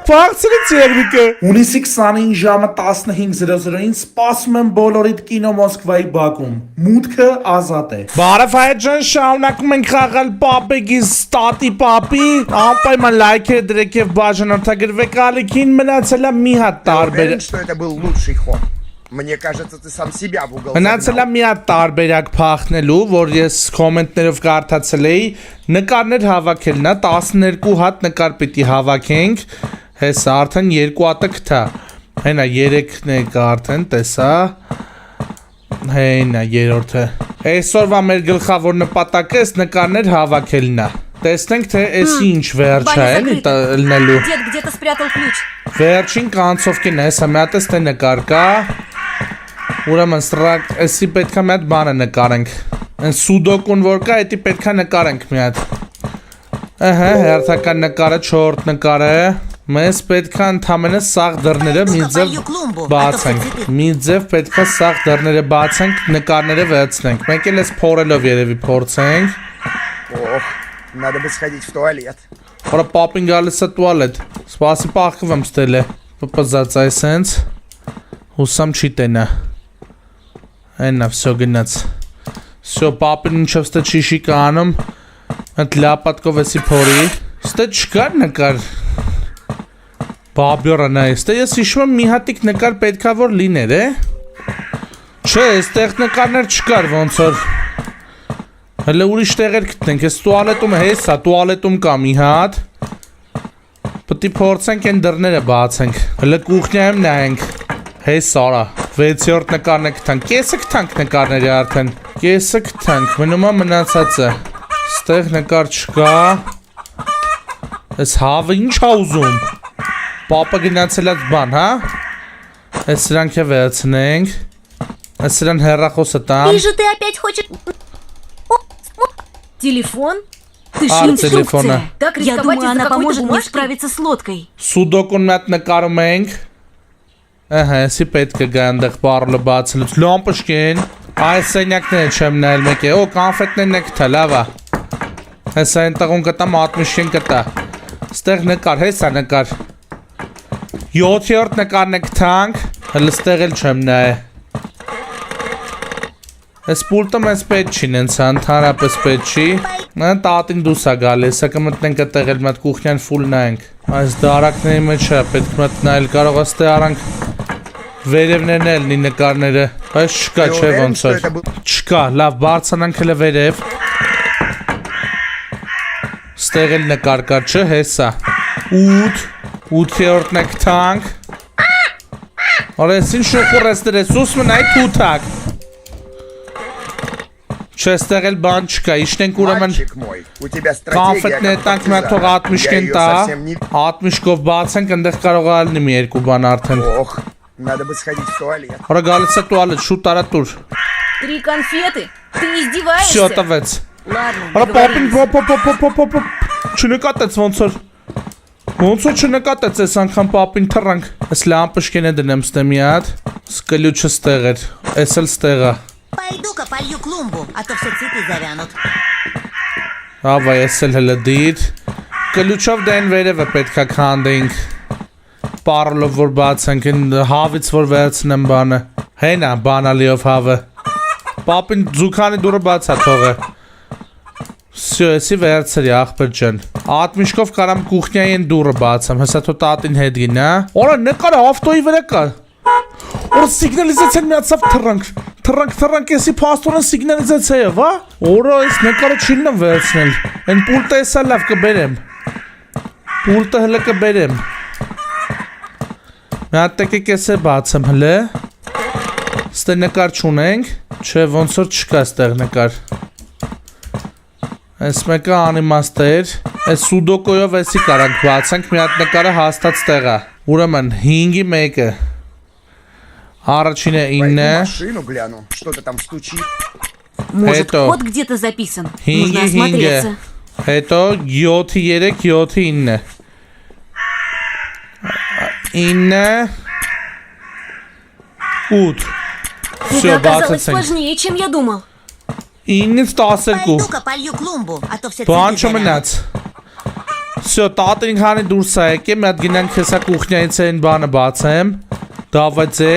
Փախցրեց Երգիկը։ Հունիսի 29 ժամը 15:00-ին սպասում եմ բոլորիդ կինո Մոսկվայի բակում։ Մուտքը ազատ է։ Բարև հայ ջան, շարունակում ենք խաղալ Պապեգի ստատի Պապի։ Անպայման լայքերը դրեք եւ բաժանորդագրվեք ալիքին, մնացել է մի հատ տարբեր։ Что это был лучший ход. Мне кажется, ты сам себя в угол Մնացել է մի հատ տարբերակ փախնելու, որ ես կոմենտներով կարդացել էի, նկարներ հավաքելն է, 12 հատ նկար պիտի հավաքենք, հեսա արդեն 2 հատը կթա, հենա 3-ն է արդեն, տեսա, հենա 3-ը, այսօրվա մեր գլխավոր նպատակը այս նկարներ հավաքելն է, տեսնենք թե էսի ինչ վերջ է լնելու, Дед где-то спрятал ключ. վերջին կանցովքին է, հեսա մի հատ էս թե նկար կա, Ուրեմն սրակ, էսի պետք է մի հատ բանը նկարենք, են սուդոկուն որ կա, էտի պետք է նկարենք մի հատ, հերթական նկարը, չորդ նկարը, մեզ պետք է ընդամենը սաղ դռները մի ձև բացենք, մի ձև պետք է սաղ դռները բացենք, նկարները վերցնենք, մեկ էլ ես փորելով երևի փորձենք, Ох, надо бы сходить в туалет. Որը պապին գալիս է տուալետ, սպասի պախկվեմ ստել է, պպզած այս հենց, հուսամ չի տենա, այնա վսյո գնաց, վսյո պապին ինչով ստե չիշի կանում, ընդ լապատկով էսի փորի, ստե չկար նկար, բաբյորա նայ, ստե ես իշում եմ մի հատիկ նկար պետքա որ լիներ է, չէ, ստեղ նկարներ չկար ոնց որ, հլը ուրիշ տեղեր գտնենք, ես տուալետում հեսա, տուալետում կա մի հատ, պտի փորձենք են դռները բացենք, հլը կուխնյայում նայենք, հես արա, 6-րդ նկարն է գտանք, կեսը գտանք նկարների արդեն, կեսը գտանք, մնում է մնացածը, ստեղ նկար չկա, ես հավը ինչ ա ուզում, պապը գնացել այդ բան, հա, ես սրանք է վերցնենք, ես սրան հեռախոսը տամ, Вижу, ты опять хочешь... Телефон? Ты Ар, же телефона. инструкция. Как Я рисковать думаю, из-за она какой-то поможет мне бумажки? справиться с лодкой. Սուդոկուն մատ նկարում ենք, էսի պետք է գա ընդեղ բարլը բացելուց, լոմպշկին, այս սենյակները չեմ նայել մեկ է, օ, կանֆետներն է կտա, լավա, հեսա են տղուն կտամ, ատմիշկին կտա, ստեղ նկար, հեսա նկար, 7-րդ նկարն է կտանք, հլստեղ էլ չեմ նայել, Ես պուլտը մեզ պետ չի նենց ընդհանրապես պետ չի, նեն տատին դուս է գալի, հեսա կմտնենք այդտեղ էլ մատ կուխնյան ֆուլ նայենք, այս դարակների մեջ է, պետք մատ նայել կարող աստե արանք վերևներն էլ նի նկարները, բայց չկա չէ ոնց որ, չկա, լավ բարձանանք հլը վերև, ստեղ էլ նկար կար չէ, հեսա, 8-րդն է կտանք, որ ես ինչ շուխուր ես դրես, ուսմն այ թութակ, Չէ, ստեղ էլ բան չկա, իշնենք ուրեմն Мальчик мой, у тебя կանֆետն է стратегия տանք մա թող ատմիշկեն տա, ատմիշկով բացենք, ընդեղ կարող է լինի մի երկու բան արդեն, Ох, надо бы сходить в туалет. Հորա գալիս է տուալետ, շուտ արա տուր, 3 конфеты? Ты Всё, издеваешься? տվեց, Ладно, Հորա պապին договорились. չնկատեց ոնց որ չնկատեց ես անգամ պապին թռանք, ես լամպշկեն է դնեմ ստե մի հատ, սկլյուչը ստեղ էր, ես էլ ստեղ է, Пойду-ка полью клумбу, а то все цветы завянут. Ավա ես էլ հլը դիր, կլուչով դեն վերևը պետք է քանդենք, պարլով որ բացենք, հավից որ վերցնեմ բանը, հենա բանալիով հավը, պապին ձուքանի դուրը բացա թողը, Всё, եսի վերցրի աղբեր ջան, ատմիշկով կարամ կուխնյայի են դուրը բացեմ, հեսա թո տատին հետ գին, հա, Օրա նկարը ավտոյի վրա կա, Օրա սիգնալիզացիան միացավ թռանք եսի պաստորեն սիգնալիզացիա վա, Օրա ես նկարը չիլնեմ վերցնել, են պուլտը եսա լավ կբերեմ, պուլտը հլը կբերեմ, միատեք եք ես է բացեմ հլը, ստե նկար չունենք, չէ ոնց որ չկա ստեղ նկար, Ես մեկը անիմաստեր, ես սուդոկոյով եսի կարանք բացենք, մի հատ նկարը հաստատ ստեղա, ուրեմն 5-ի մեկը, Առաջինը 9 Пойду машину гляну, что-то там стучит. Может, Это- код где-то записан. Нужно 5-ի 5-ը, осмотреться. հետո 7-ի 3, 7-ի 9, 9, 8, Всё, Это оказалось բացեցենք, сложнее, чем я думал. 9-ից 12, Пойду-ка полью клумбу, а то все Բան цветы завянут. չմնաց, Всё, տատին քանի դուրս է եկե, մի հատ գնանք հեսա կուխնյայից այն բանը բացեմ։ Դավայցե։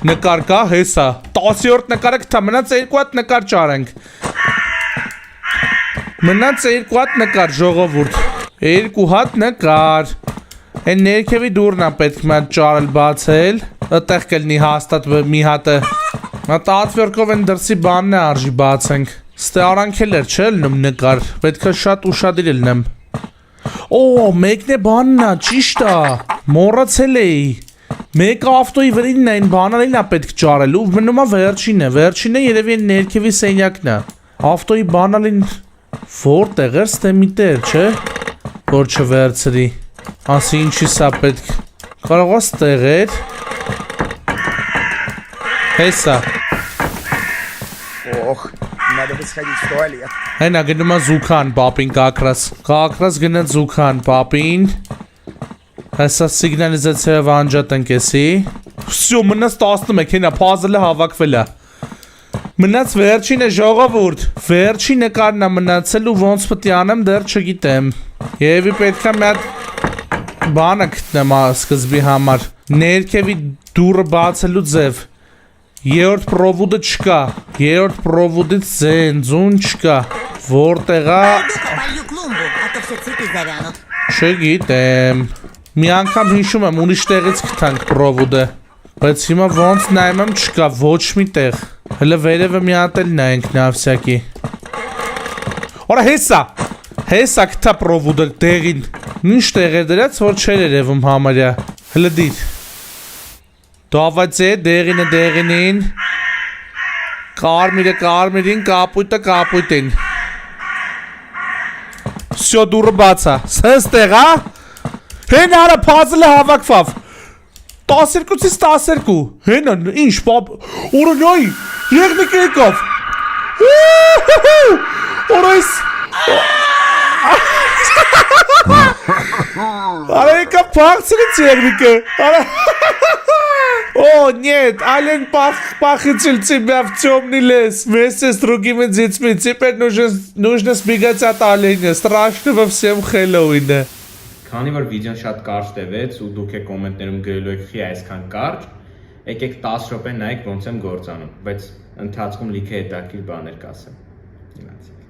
Նկար կա, հեսա։ 10-րդ նկարը կթա, մնաց 2 հատ նկար ճարենք։ Մնաց 2 հատ նկար, ժողովուրդ։ 2 հատ նկար։ Այն ներքևի դուրն է պետք մի հատ ճարել բացել։ Այդտեղ կլինի հաստատ մի հատը։ Մատ ատվերքով են դրսի բանն է արժի բացենք։ Ստե արանքել էր, չէ՞ լնում նկար։ Պետք է շատ ուշադիր լինեմ։ Օ, մեկն է բանն է, ճիշտ է։ Մոռացել էի։ Մեկը ավտոյի վրինն է, այն բանալին է պետք ճարել ու մնում է վերջինը։ Վերջինը երևի այն ներքևի սենյակն է։ Ավտոյի բանալին որտեղ էր, ստե միտեր, չէ՞։ Որ չվերցրի։ Ասի ինչի սա պետք։ Կարող է ստեղ էր։ Հեսա։ Ох, надо бы сходить в туалет. Հենա գնում է զուքան, պապին կակրաս։ Կակրաս գնաց զուքան, պապին։ Հեսա սիգնալիզացիայով անջատ ընկեսի։ Всё, մնաց 11, հենա փազլը հավաքվել է։ Մնաց վերջինը ժողովուրդ։ Վերջի նկարն է մնացել ու ոնց պետք է անեմ դեռ չգիտեմ։ Եվի պետք է մի հատ բանը գտնեմ սկզբի համար։ Ներքևի դուռը բացելու ձև։ Երրորդ պրովուդը չկա։ Երրորդ պրովուդից ձուն չկա։ Որտեղ է։ Пойду-ка полью клумбу, а то все цветы завянут. Չգիտեմ։ Մի անգամ հիշում եմ ուրիշ տեղից գտանք պրովուդը։ Բայց հիմա ոնց նայում եմ չկա ոչ մի տեղ։ Հələ վերևը մի հատ էլ նայենք նավսյակի։ Օրա հեսա։ Հեսա գտա պրովուդը տեղին։ Ինչ տեղ է դրած, որ չէր երևում համարյա։ Հələ դիր։ Դավայցե դեղինին։ Կարմիրը կարմիրին, կապույտը կապույտին։ Всё դուրը բաց է։ Սենց տեղ է։ Հեն արա փազլը հավաքվավ։ 12-ից 12։ Հենա ինչ պապ։ Օրոնյայի, եղնիկ եկավ։ Օրայս։ Արա եկավ փախցրից եղնիկը։ Արա։ О, нет, Ален пахнет тебя в темный лес вместе с другими детьми. Теперь нужно сбегать от оленя. Страшного всем Хэллоуина. Քանի որ վիդեոն շատ կարճ տևեց ու դուք եք կոմենտներում գրելու եք խի այսքան կարճ, եկեք 10 րոպե նայեք ոնց եմ գործանում, բայց ընթացքում լիքը հետաքրքիր բաներ կասեմ։ Գնացինք։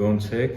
Ոնց եք։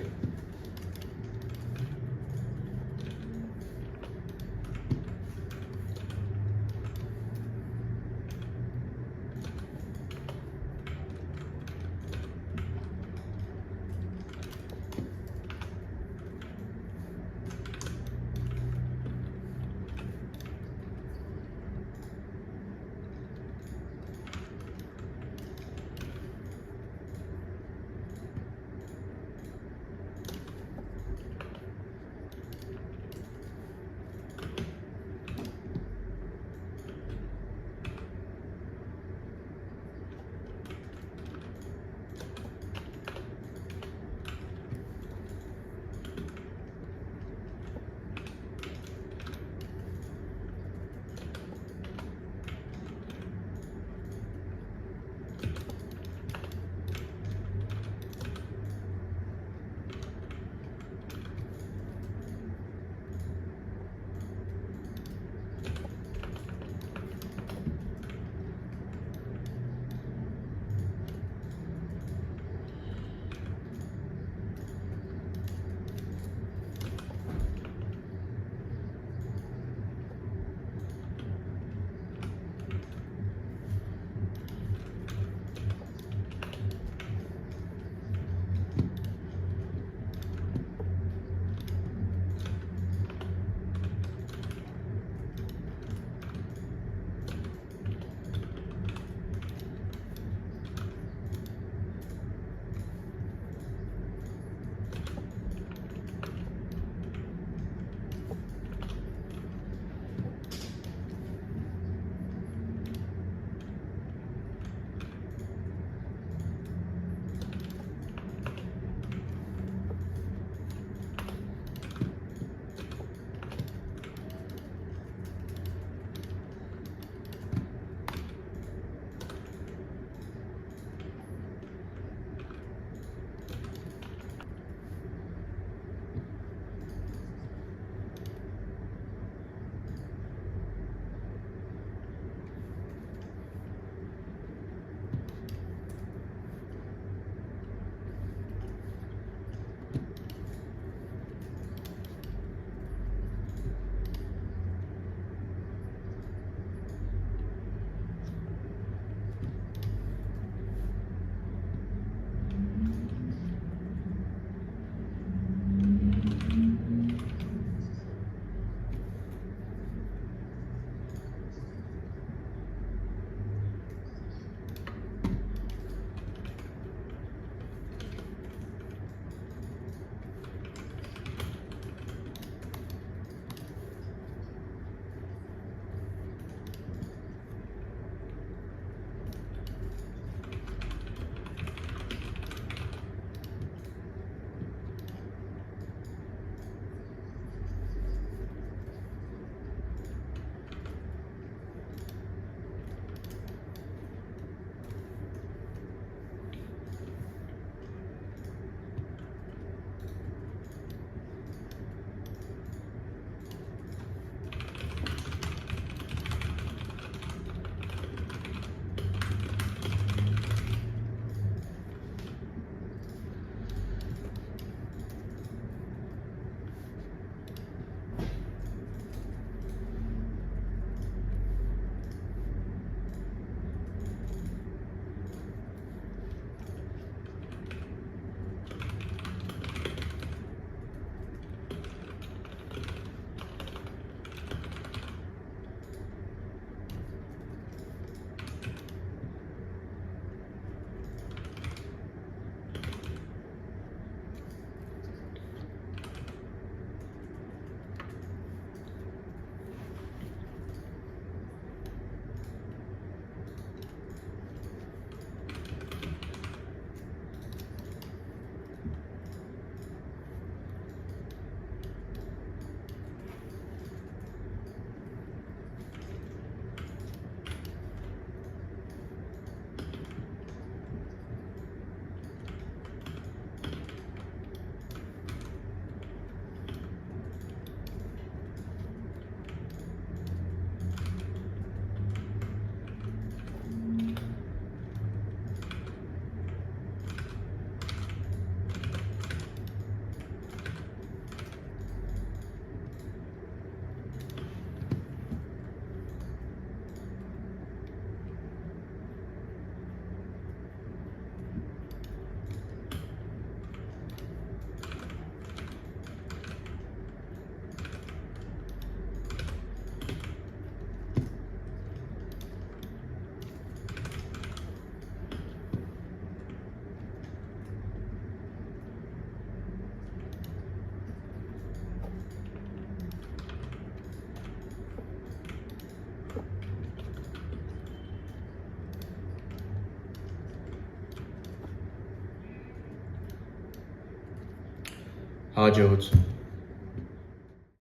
Հաջողություն։